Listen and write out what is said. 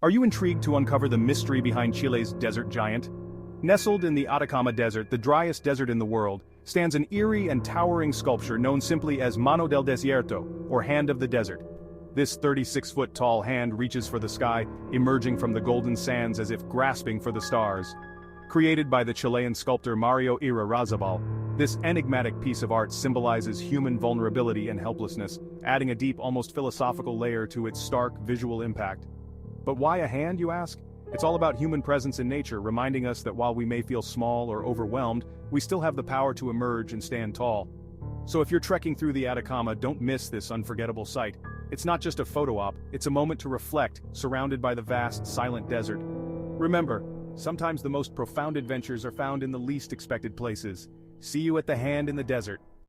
Are you intrigued to uncover the mystery behind Chile's desert giant? Nestled in the Atacama Desert, the driest desert in the world, stands an eerie and towering sculpture known simply as Mano del Desierto, or Hand of the Desert. This 36-foot-tall hand reaches for the sky, emerging from the golden sands as if grasping for the stars. Created by the Chilean sculptor Mario Irarrázaval, this enigmatic piece of art symbolizes human vulnerability and helplessness, adding a deep, almost philosophical layer to its stark visual impact. But why a hand, you ask? It's all about human presence in nature, reminding us that while we may feel small or overwhelmed, we still have the power to emerge and stand tall. So if you're trekking through the Atacama, don't miss this unforgettable sight. It's not just a photo op, it's a moment to reflect, surrounded by the vast, silent desert. Remember, sometimes the most profound adventures are found in the least expected places. See you at the Hand in the Desert.